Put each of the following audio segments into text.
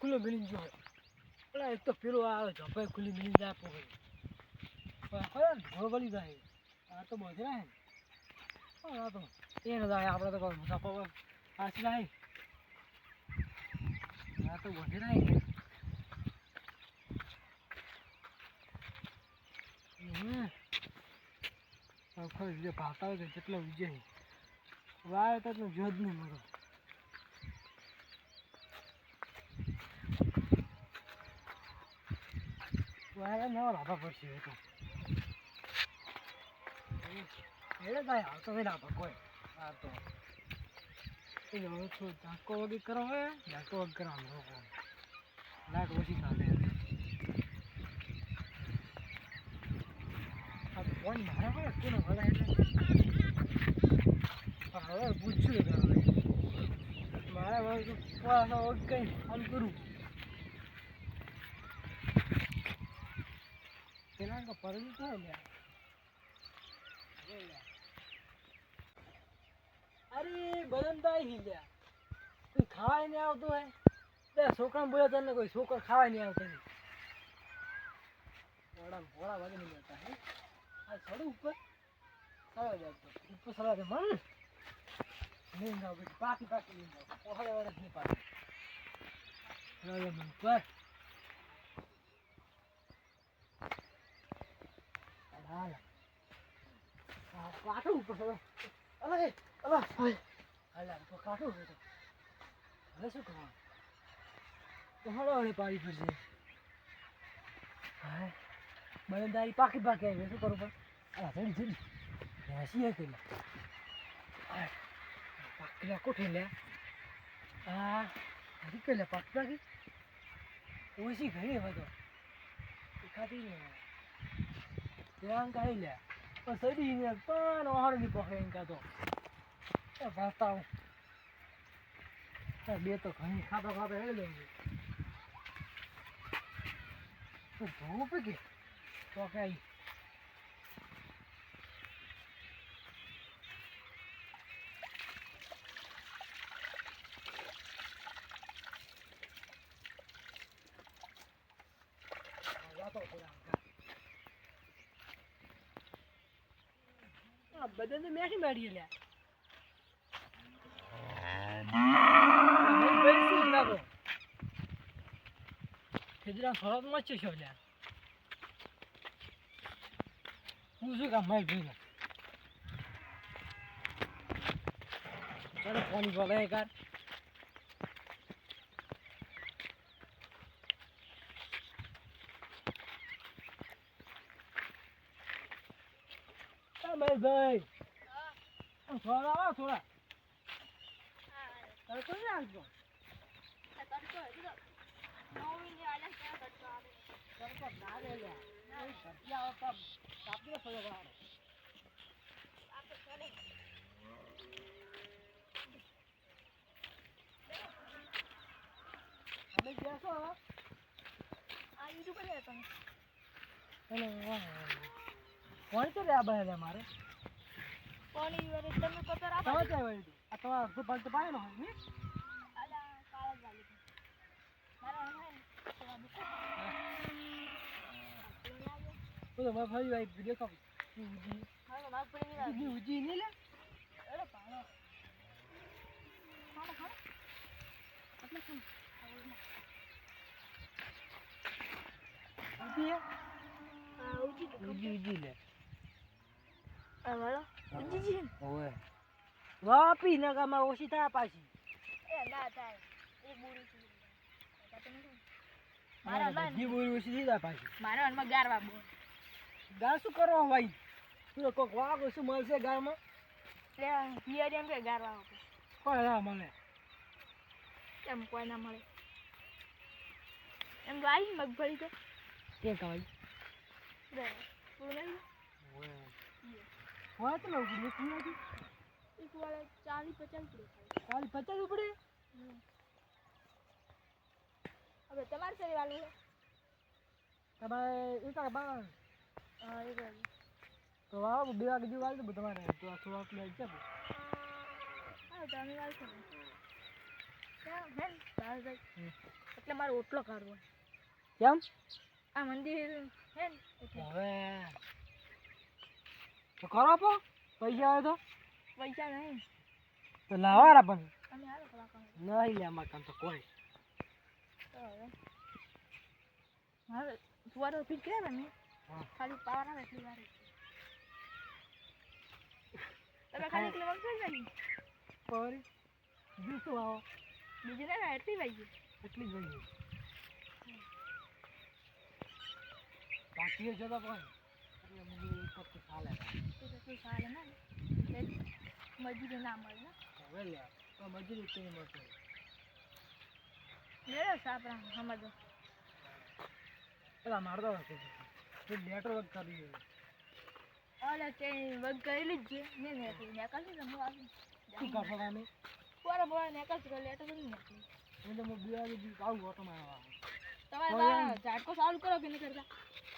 ખુલ્લો મિલી ગયો એટલે એક તો પેલો આવે ઝપાઈ ખુલ્લી મિલી જાય પોગી હવે ઢોળ વળી જાય આ તો બધે રહે આ તો એને જાય આપણે તો કોઈ મુસાફર પાછી જાય આ તો બધે રહે ખરી જે ભાવતા હોય જેટલો વિજય વાય તો જો જ નહીં મળો વાય નવા લાભા પડશે એ તો એટલે કાંઈ આવતો નહીં લાભા કોઈ આ તો એ હવે તો ધાકો વગી કરો હોય ધાકો વગ કરવાનું લોકો લાખ ઓછી કાઢે આ તો ફોન મારા હોય કોને ભલા એટલે હવે પૂછ્યું કરો મારા હવે તો પોવાનો વગ કઈ આમ કરું પેલા તો પરવી તો લે અરે બદનતા હી લ્યા કોઈ ખાવાય નહીં આવતું હોય તે છોકરા બોલ્યા તને કોઈ છોકરો ખાવાય નહીં આવતો ભોળા વાગે નહીં લેતા હે આ ચડું ઉપર સવા જાય ઉપર સવા દે મન નહીં જાવ પછી પાકી નહીં જાવ ઓહળે વળે નહીં પાકી મન ઉપર હાલ કાઠું ઉપર સવા અલે અલા હાલા તો કાઠું છે તો હવે શું કરવાનું તો હળો પાડી પડશે હા બળદારી પાકી આવી શું કરું પણ આ જડી જડી હસી કરી પાકલા કોઠે લે હા હરી કે લે પાકી ઓછી ઘણી હવે તો ખાતી ને ત્યાં કાઢી લે પણ સડી ને પણ ઓહાડ ની પકડે કા તો ભાતા બે તો ઘણી ખાતા ખાતા હેડી લઉં તો ધોવું કે તો કઈ બધાને મેઠી મારી લ્યા ખેજરા થોડા મચ્છે છો લ્યા હું શું કામ મારી ભાઈ ચાલો પાણી ભરાય કાર ભાઈ થોડા આવો થોડા તડકો નહીં આવતો તડકો ના લે ઘટી આવો તો કાપી પડે અમે બેસો આ યુટ્યુબ પર તમે કોણ છે રે આ બહેલે મારે કોની વરે તમે પતર આપો તો જાય વળી આ તો અડધો પંત પાડેલો હોય ને અલા કાળા વાલી મારા હે થોડા બુકો તો મારા ભાઈ ભાઈ વિડિયો કોલ ઉજી હા માર પર ની ઉજી ની લે અરે પાડો ખાડો ખાડો એટલે કોણ ઉજી આ ઉજી લે અમારો ઉજી ઓએ વાપી નગામાં ઓછી થાય પાછી એ ના થાય એક બોરી છે મારા મન જી બોરી ઓછી થઈ જાય પાછી મારા મનમાં ગારવા બો ગાર શું કરો ભાઈ તું કોક વાગો શું મળશે ગારમાં લે પિયર એમ કે ગારવા આપો કોઈ ના મળે એમ કોઈ ના મળે એમ વાઈ મગફળી તો કે કાઈ રે પૂરું નહીં ઓએ હોય તો લોકો ને શું હતી એક વાળા 40-50 પડે 40-50 પડે હવે તમાર સરી વાળું છે તમારે એક બા હા એક તો આવ બે વાગે દી વાળ દે તમારે તો આ થોડા પ્લેટ છે હા તમે વાળ છો ક્યાં હે ભાઈ એટલે મારો ઓટલો કાઢવો કેમ આ મંદિર હે ને એટલે હવે તો કરો આપો પૈસા આવે તો પૈસા નહીં તો લાવારા પણ તમે હારો કલાકાર નહીં લે અમારે કામ તો કોઈ તો હવે હવે ફુવારો ફીટ કર્યા ને હા. ખાલી પાવર આવે એટલી વાર તમે ખાલી એટલી વખત જ પર બીજું શું આવો બીજી ના એટલી વાગી એટલી જ જોઈએ બાકી જતો પણ એટલે મને એક વખત ચાલે તો શું ચાલે ને મજૂરી ના મળે ને હવે લે તો મજૂરી કઈ મળશે મેળો સાપરા સમજો પેલા મારતો હતો તો લેટર વર્ક કરી દે ઓલે તે વર્ક કરેલી જ છે ને નીકળશે ને હું આવી શું કરશો તમે બરાબર નીકળશે લેટર તો નહીં નીકળી એટલે હું બિહારી બી આવું ઓટો મારવા તમારે ઝાટકો ચાલુ કરો કે નહીં કરતા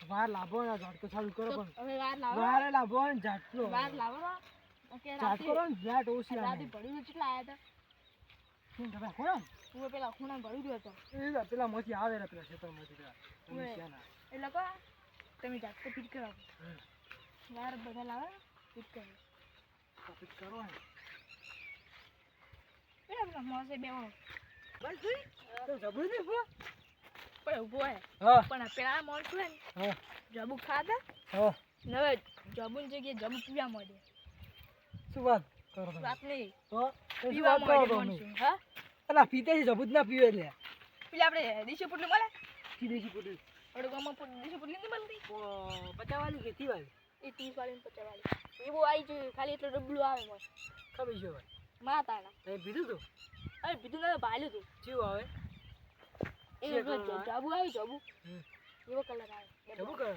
વાર લાભો ને ઝાટકો ચાલુ કરો તો પણ હવે વાર લાવો વારે લાભો ને ઝાટકો વાર લાવો કે ઝાટકો કરો ને ઝાટ ઓછી રાતે આવે ભળ્યું કેટલા આવ્યા શું તમે ખોરા હતા હું પેલા ખૂણા ભળી ગયો હતો એ પેલા મોથી આવે રે પેલા ખેતરમાંથી પેલા તમે ઓય. ક્યાંના? એટલે કહો તમે ઝાટકો ફીટ કરો વાર બધા લાવો ફીટ કરો તો ફિટ કરો ને પેલા પેલા મોસે બેવો બસ જોઈ તો જબરું ને ઉભો પણ ઊભો હે હા પણ પેલા મોણ છે ને હા જબુ ખાતા હા ને હવે જબુની જગ્યાએ જબુ પીવા મળે શું વાત કરો તમે વાત નહીં તો શું પીવા વાત કરો મળે તમે મોણસું હા અલા પીતે છે જબૂત ના પીવે લે પેલા આપણે દેશી પુટલી મળે કી દેશી પુટી આપણે ગામમાં દેશી પુટલી નહીં મળતી 50 વાળી કે 30 વાળી એ 30 વાળી ને 50 વાળી એ બહુ આવી જોઈએ ખાલી એટલું ડબલું આવે મને ખબર છે ભાઈ માતાના તમે પીધું તું અરે બીજું ના ભાલ્યું તું ચીવું આવે એ છે કલર આવે? જાબુ આવે જાબુ હમ. એવો કલર આવે જબુ કરે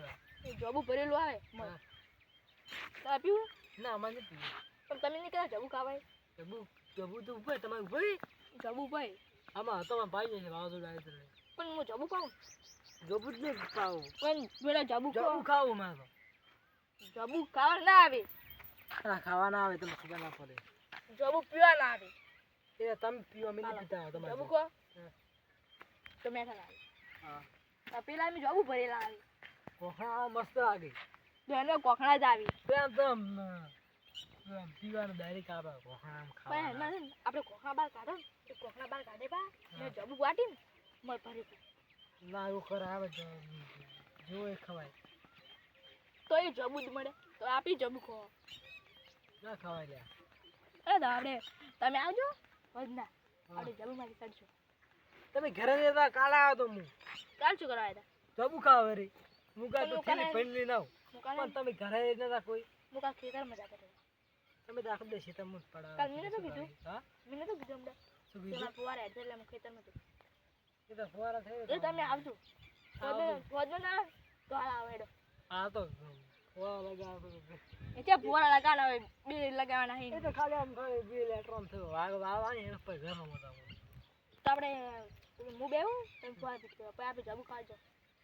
એ જાબુ ભરેલું આવે મસ્ત હા. તમે પીવું ના અમારે નથી પીવું પણ તમે નહીં કહેતા જાબુ ખાવાય જબુ તો ઉપર તમારે ઉપર જાબુ ભાઈ આમાં હતો મારા ભાઈ છે વાવાઝોડું આવ્યું હતું પણ હું જાબુ ખાઉં જબુ જ નહીં ખાવું પણ પેલા જાબુ જબુ ખાવું મારે તો જાબુ ખાવા ના આવે આ ખાવા ના આવે તમને ખબર ના પડે જાબુ પીવા ના આવે એ તમે પીવા મેં નહીં પીતા જાબુ તમારે ખો હા. તો મેઠા ના આવે હા આ પેલા એમ જાબુ ભરેલા આવે કોખા મસ્ત લાગે તો એનો કોખણા જ આવી ત્યાં તો પીવાનું ડાયરેક્ટ આવે કોખા આમ પણ ખાવા એમાં છે ને આપણે કોખણા બાર કાઢો ને એ કોખણા બાર કાઢે બા ને જાબુ વાટી ને મળ ભરે ના એવું કરે આવે તો જો એ ખવાય તો એ જાબુ જ મળે તો આપી જાબુ ખો ના ખવાય લે અરે તો આપણે તમે આવજો વધના આપણે જાબુ માંથી કાઢશો તમે ઘરે જતા કાલે આવ્યો તો હું કાલ શું કરવા હતા જબુ ખાવ રે હું કાંઈ તો પણ હું થેલી કાલે- ભરી લઈને આવું હું કાલે પણ તમે ઘરે નતા કોઈ હું કાલ ખેતરમાં જતા હતા તમે તો આખો દેશ તમે પડા કાલ મેં નતું કીધું હા મેં નતું કીધું હમણાં શું કે કીધું મારા ફુવારા હેઠળ એટલે હું ખેતરમાં હતું એ તો ફુવારા થઈ એ તમે આવજો વધુ ના આવે તો હાલ આવે હેડો હા તો ફુવારા લગાવો એ ત્યાં ફુવારા લગાવવાના હોય બે લગાવવાના એ હોય તો ખાલી આમ ખાલી બે લેટર આમ થયો વાગ વાવાની એના પર ઘરમાં મત આવો તો આપણે હું બેહું તમે ફુવારા પીટ કરો પછી આપણે જાબુ ખાજો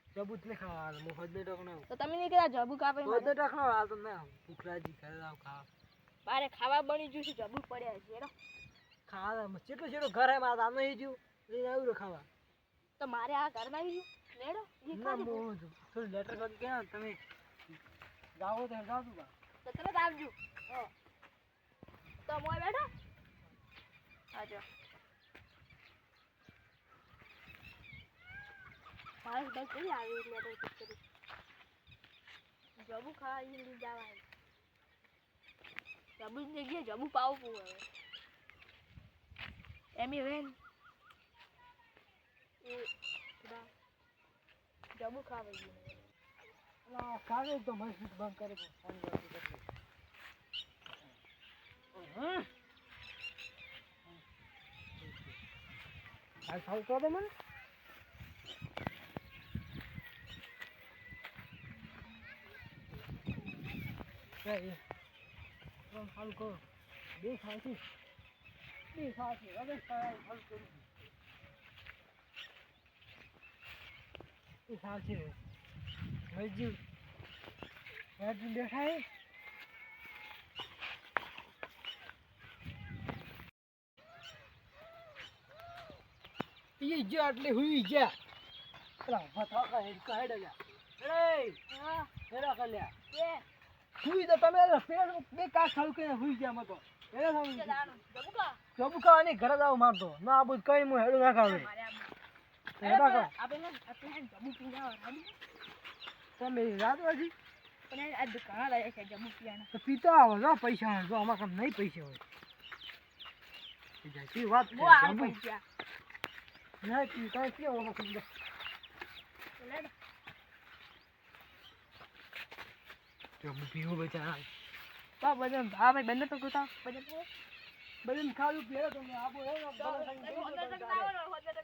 જબુ જ નહીં ખાવા હાલ હું હદે ટક ના તો તમે નહીં કહેતા જાબુ કાપે હદે ટક ના હાલ તો ના ભૂખલાજી ઘરે આવ ખાવા બારે ખાવા બની ગયું છે જાબુ પડ્યા છે હેડો ખાવા ચેટલું ચેટલું ઘરે મારા દાનો એ જ્યું લઈને આવ્યું રે ખાવા તો મારે આ ઘરમાં આવી ગયું લેડો એ ના ખાધું હું થોડું લેટર કરી કે તમે જાઓ તો જાઓ તું તો તરત આવજો હા તો મોય બેઠો આજો મારે બસ કઈ આવી એટલે તો કરી જબુ ખાવા લઈ જવાય જબુ ની જગ્યાએ જબુ પાવું હવે એમી વેન એ જબુ ખાવા ગયું ના કાગે તો મસ્જિદ બંધ કરે હાલ સાલ તો દે મને એ હાલ કરો બે સાથી હવે હાલ કરું એ સાચી મસ્જિદ મસ્જિદ દેખાય ઈ જ્યાં એટલે હુઈ ગયા પેલા ઊભા થાવ કા હેડ કા હેડ લ્યા એડે હા હેડા કર લ્યા કે હુઈ તો તમે પેડ બે કા ખાવ કે હુઈ ગયા મતો એને કે સમજ દાણું જમુકા જબુ ખાવાની ઘરે જાવ મારતો ના આ બધું કઈ હું હેડું ના ખાવે મારે હેડા કર આપણે જમુ પીના રાડી તમે રાત વાજી પણ આ દુકાન લાગે છે જમુ પીના તો પીતા આવો જો પૈસા જો આમાં કમ નહીં પૈસા હોય ઈ વાત મો આ જબુ પૈસા ના કી કાઈ કેવો ઓલો સમજો લેડ જબુ પીવો બેચારા બા બજન ભાઈ બંને તો કુતા બજન બધું ખાવું પીવો તમે આબો હે તો હોસ્પિટલ